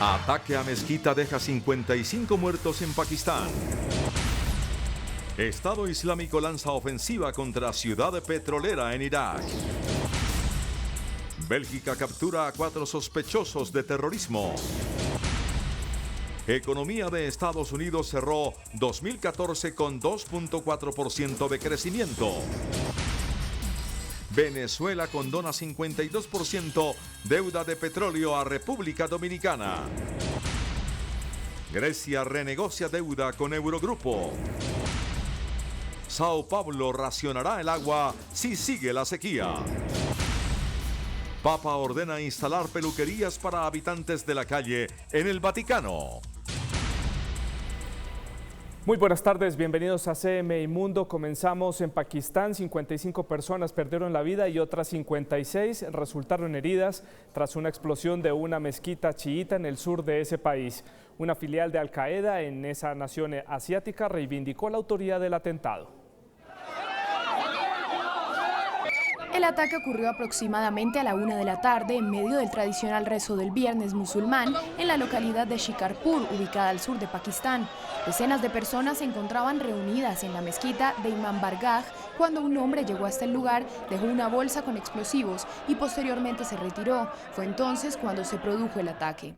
Ataque a mezquita deja 55 muertos en Pakistán. Estado Islámico lanza ofensiva contra ciudad petrolera en Irak. Bélgica captura a 4 sospechosos de terrorismo. Economía de Estados Unidos cerró 2014 con 2.4% de crecimiento. Venezuela condona 52% deuda de petróleo a República Dominicana. Grecia renegocia deuda con Eurogrupo. Sao Paulo racionará el agua si sigue la sequía. Papa ordena instalar peluquerías para habitantes de la calle en el Vaticano. Muy buenas tardes, bienvenidos a CMI Mundo. Comenzamos en Pakistán. 55 personas perdieron la vida y otras 56 resultaron heridas tras una explosión de una mezquita chiita en el sur de ese país. Una filial de Al Qaeda en esa nación asiática reivindicó la autoría del atentado. El ataque ocurrió aproximadamente a la 1 de la tarde en medio del tradicional rezo del viernes musulmán en la localidad de Shikarpur, ubicada al sur de Pakistán. Decenas de personas se encontraban reunidas en la mezquita de Imam Bargah cuando un hombre llegó hasta el lugar, dejó una bolsa con explosivos y posteriormente se retiró. Fue entonces cuando se produjo el ataque.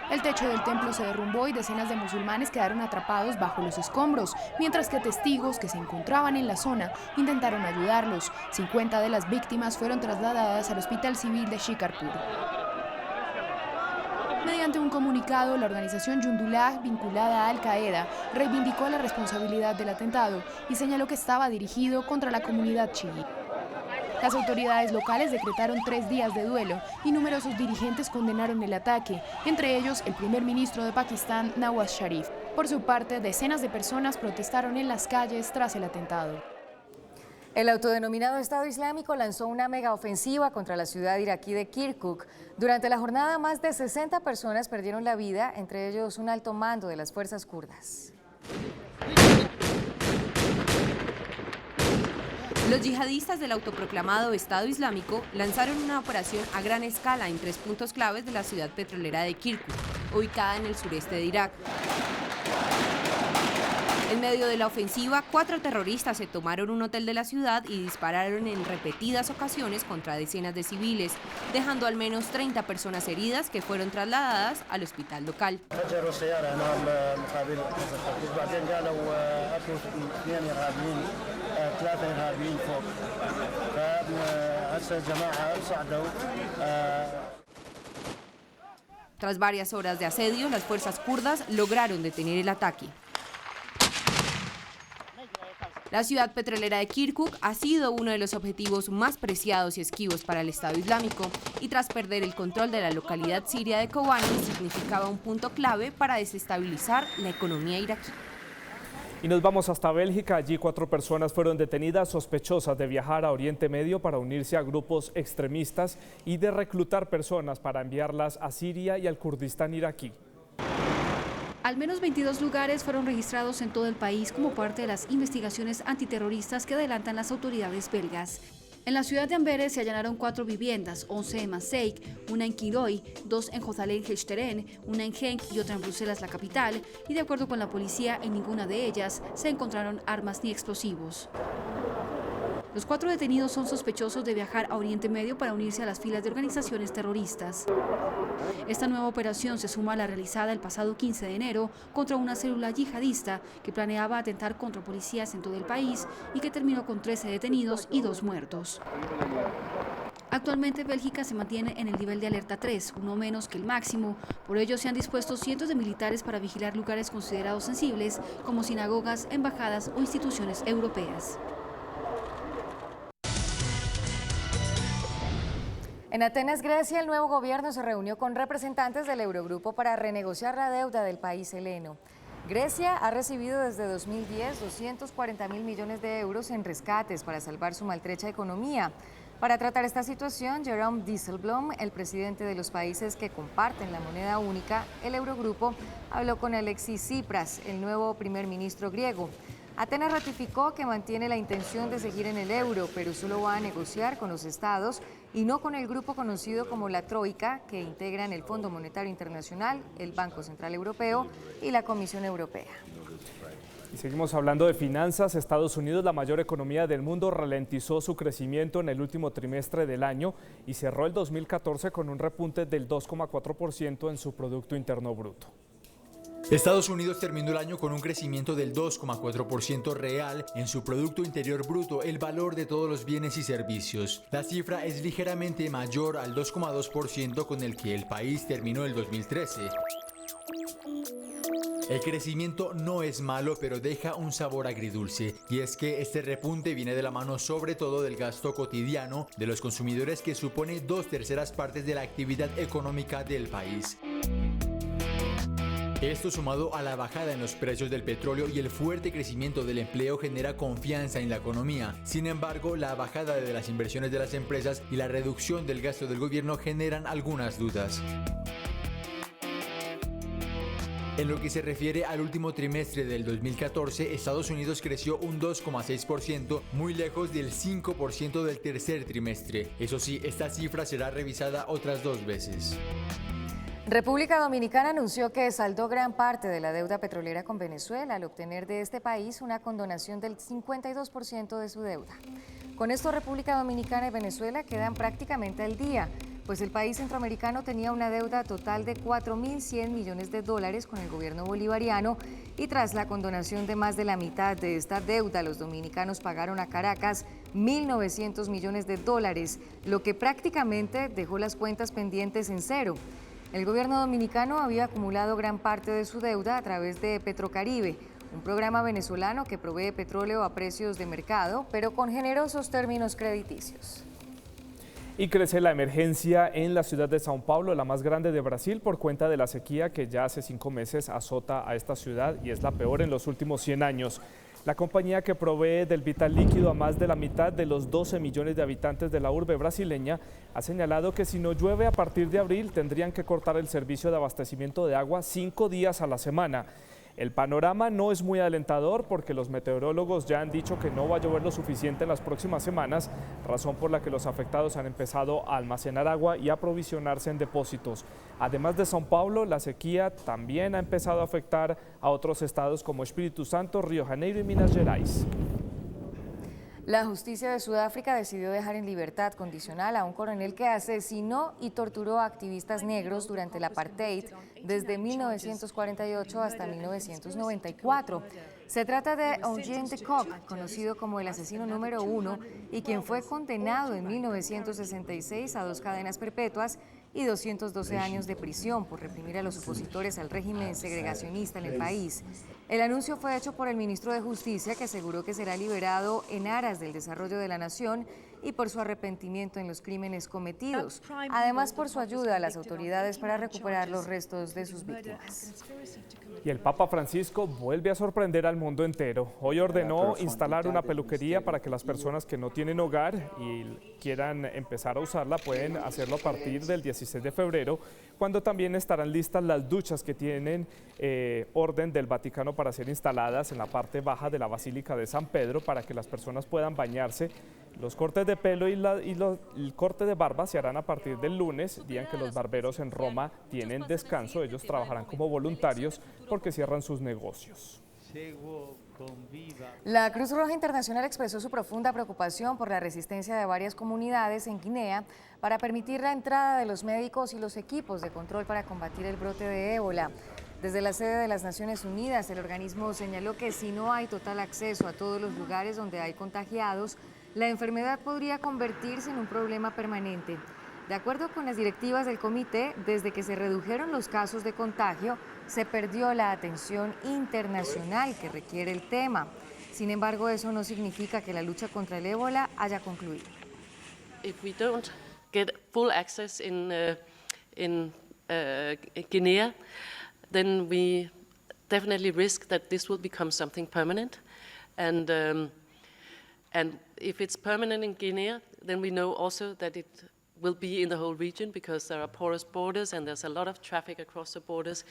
El techo del templo se derrumbó y decenas de musulmanes quedaron atrapados bajo los escombros, mientras que testigos que se encontraban en la zona intentaron ayudarlos. 50 de las víctimas fueron trasladadas al Hospital Civil de Shikarpur. Mediante un comunicado, la organización Jundullah, vinculada a Al Qaeda, reivindicó la responsabilidad del atentado y señaló que estaba dirigido contra la comunidad chií. Las autoridades locales decretaron 3 días de duelo y numerosos dirigentes condenaron el ataque, entre ellos el primer ministro de Pakistán, Nawaz Sharif. Por su parte, decenas de personas protestaron en las calles tras el atentado. El autodenominado Estado Islámico lanzó una megaofensiva contra la ciudad iraquí de Kirkuk. Durante la jornada, más de 60 personas perdieron la vida, entre ellos un alto mando de las fuerzas kurdas. Los yihadistas del autoproclamado Estado Islámico lanzaron una operación a gran escala en 3 puntos claves de la ciudad petrolera de Kirkuk, ubicada en el sureste de Irak. En medio de la ofensiva, 4 terroristas se tomaron un hotel de la ciudad y dispararon en repetidas ocasiones contra decenas de civiles, dejando al menos 30 personas heridas que fueron trasladadas al hospital local. Tras varias horas de asedio, las fuerzas kurdas lograron detener el ataque. La ciudad petrolera de Kirkuk ha sido uno de los objetivos más preciados y esquivos para el Estado Islámico, y tras perder el control de la localidad siria de Kobani, significaba un punto clave para desestabilizar la economía iraquí. Y nos vamos hasta Bélgica. Allí 4 personas fueron detenidas sospechosas de viajar a Oriente Medio para unirse a grupos extremistas y de reclutar personas para enviarlas a Siria y al Kurdistán iraquí. Al menos 22 lugares fueron registrados en todo el país como parte de las investigaciones antiterroristas que adelantan las autoridades belgas. En la ciudad de Amberes se allanaron 4 viviendas, 11 en Maaseik, una en Quiroy, 2 en Hoogland-Helchteren, una en Genk y otra en Bruselas, la capital, y de acuerdo con la policía, en ninguna de ellas se encontraron armas ni explosivos. Los 4 detenidos son sospechosos de viajar a Oriente Medio para unirse a las filas de organizaciones terroristas. Esta nueva operación se suma a la realizada el pasado 15 de enero contra una célula yihadista que planeaba atentar contra policías en todo el país y que terminó con 13 detenidos y 2 muertos. Actualmente Bélgica se mantiene en el nivel de alerta 3, uno menos que el máximo. Por ello se han dispuesto cientos de militares para vigilar lugares considerados sensibles como sinagogas, embajadas o instituciones europeas. En Atenas, Grecia, el nuevo gobierno se reunió con representantes del Eurogrupo para renegociar la deuda del país heleno. Grecia ha recibido desde 2010 240.000 millones de euros en rescates para salvar su maltrecha economía. Para tratar esta situación, Jerome Dijsselbloem, el presidente de los países que comparten la moneda única, el Eurogrupo, habló con Alexis Tsipras, el nuevo primer ministro griego. Atenas ratificó que mantiene la intención de seguir en el euro, pero solo va a negociar con los estados y no con el grupo conocido como la Troika, que integran el Fondo Monetario Internacional, el Banco Central Europeo y la Comisión Europea. Y seguimos hablando de finanzas. Estados Unidos, la mayor economía del mundo, ralentizó su crecimiento en el último trimestre del año y cerró el 2014 con un repunte del 2,4% en su Producto Interno Bruto. Estados Unidos terminó el año con un crecimiento del 2,4% real en su Producto Interior Bruto, el valor de todos los bienes y servicios. La cifra es ligeramente mayor al 2,2% con el que el país terminó el 2013. El crecimiento no es malo, pero deja un sabor agridulce, y es que este repunte viene de la mano sobre todo del gasto cotidiano de los consumidores, que supone 2/3 partes de la actividad económica del país. Esto, sumado a la bajada en los precios del petróleo y el fuerte crecimiento del empleo, genera confianza en la economía. Sin embargo, la bajada de las inversiones de las empresas y la reducción del gasto del gobierno generan algunas dudas. En lo que se refiere al último trimestre del 2014, Estados Unidos creció un 2,6%, muy lejos del 5% del tercer trimestre. Eso sí, esta cifra será revisada otras 2 veces. República Dominicana anunció que saldó gran parte de la deuda petrolera con Venezuela al obtener de este país una condonación del 52% de su deuda. Con esto, República Dominicana y Venezuela quedan prácticamente al día, pues el país centroamericano tenía una deuda total de 4.100 millones de dólares con el gobierno bolivariano, y tras la condonación de más de la mitad de esta deuda, los dominicanos pagaron a Caracas 1.900 millones de dólares, lo que prácticamente dejó las cuentas pendientes en cero. El gobierno dominicano había acumulado gran parte de su deuda a través de Petrocaribe, un programa venezolano que provee petróleo a precios de mercado, pero con generosos términos crediticios. Y crece la emergencia en la ciudad de São Paulo, la más grande de Brasil, por cuenta de la sequía que ya hace 5 meses azota a esta ciudad y es la peor en los últimos 100 años. La compañía que provee del vital líquido a más de la mitad de los 12 millones de habitantes de la urbe brasileña ha señalado que si no llueve a partir de abril tendrían que cortar el servicio de abastecimiento de agua 5 días a la semana. El panorama no es muy alentador porque los meteorólogos ya han dicho que no va a llover lo suficiente en las próximas semanas, razón por la que los afectados han empezado a almacenar agua y a aprovisionarse en depósitos. Además de São Paulo, la sequía también ha empezado a afectar a otros estados como Espíritu Santo, Río de Janeiro y Minas Gerais. La justicia de Sudáfrica decidió dejar en libertad condicional a un coronel que asesinó y torturó a activistas negros durante el apartheid desde 1948 hasta 1994. Se trata de Ousmane de Kock, conocido como el asesino número 1 y quien fue condenado en 1966 a 2 cadenas perpetuas y 212 años de prisión por reprimir a los opositores al régimen segregacionista en el país. El anuncio fue hecho por el ministro de Justicia, que aseguró que será liberado en aras del desarrollo de la nación y por su arrepentimiento en los crímenes cometidos, además por su ayuda a las autoridades para recuperar los restos de sus víctimas. Y el Papa Francisco vuelve a sorprender al mundo entero. Hoy ordenó instalar una peluquería para que las personas que no tienen hogar y quieran empezar a usarla pueden hacerlo a partir del 16 de febrero, cuando también estarán listas las duchas que tienen orden del Vaticano para ser instaladas en la parte baja de la Basílica de San Pedro para que las personas puedan bañarse. Los cortes de pelo y el corte de barba se harán a partir del lunes, día en que los barberos en Roma tienen descanso. Ellos trabajarán como voluntarios porque cierran sus negocios. La Cruz Roja Internacional expresó su profunda preocupación por la resistencia de varias comunidades en Guinea para permitir la entrada de los médicos y los equipos de control para combatir el brote de ébola. Desde la sede de las Naciones Unidas, el organismo señaló que si no hay total acceso a todos los lugares donde hay contagiados, la enfermedad podría convertirse en un problema permanente. De acuerdo con las directivas del comité, desde que se redujeron los casos de contagio, se perdió la atención internacional que requiere el tema. Sin embargo, eso no significa que la lucha contra el ébola haya concluido. If we don't get full access in Guinea, then we definitely risk that this will become something permanent. And if it's permanent in Guinea, then we know also that it will be in the whole region because there are porous borders and there's a lot of traffic across the borders.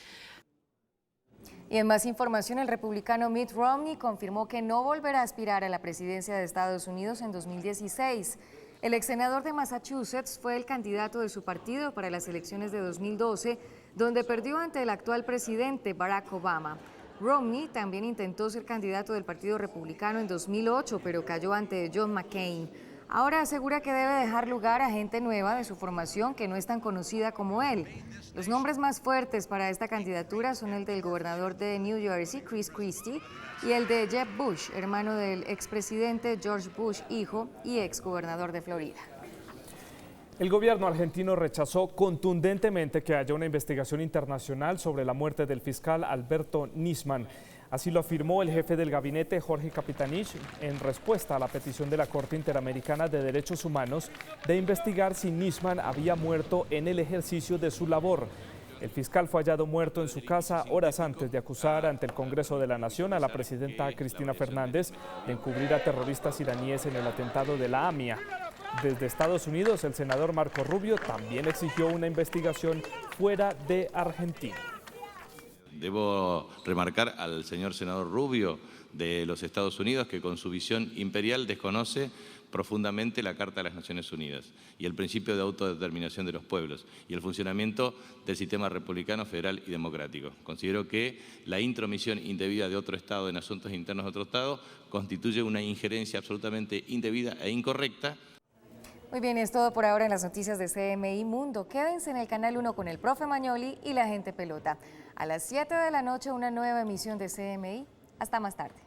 Y en más información, el republicano Mitt Romney confirmó que no volverá a aspirar a la presidencia de Estados Unidos en 2016. El ex senador de Massachusetts fue el candidato de su partido para las elecciones de 2012, donde perdió ante el actual presidente Barack Obama. Romney también intentó ser candidato del Partido Republicano en 2008, pero cayó ante John McCain. Ahora asegura que debe dejar lugar a gente nueva de su formación que no es tan conocida como él. Los nombres más fuertes para esta candidatura son el del gobernador de New Jersey, Chris Christie, y el de Jeb Bush, hermano del expresidente George Bush, hijo y exgobernador de Florida. El gobierno argentino rechazó contundentemente que haya una investigación internacional sobre la muerte del fiscal Alberto Nisman. Así lo afirmó el jefe del gabinete, Jorge Capitanich, en respuesta a la petición de la Corte Interamericana de Derechos Humanos de investigar si Nisman había muerto en el ejercicio de su labor. El fiscal fue hallado muerto en su casa horas antes de acusar ante el Congreso de la Nación a la presidenta Cristina Fernández de encubrir a terroristas iraníes en el atentado de la AMIA. Desde Estados Unidos, el senador Marco Rubio también exigió una investigación fuera de Argentina. Debo remarcar al señor senador Rubio de los Estados Unidos que con su visión imperial desconoce profundamente la Carta de las Naciones Unidas y el principio de autodeterminación de los pueblos y el funcionamiento del sistema republicano, federal y democrático. Considero que la intromisión indebida de otro Estado en asuntos internos de otro Estado constituye una injerencia absolutamente indebida e incorrecta. Muy bien, es todo por ahora en las noticias de CMI Mundo. Quédense en el Canal 1 con el profe Magnoli y la gente pelota. A las 7 de la noche una nueva emisión de CMI. Hasta más tarde.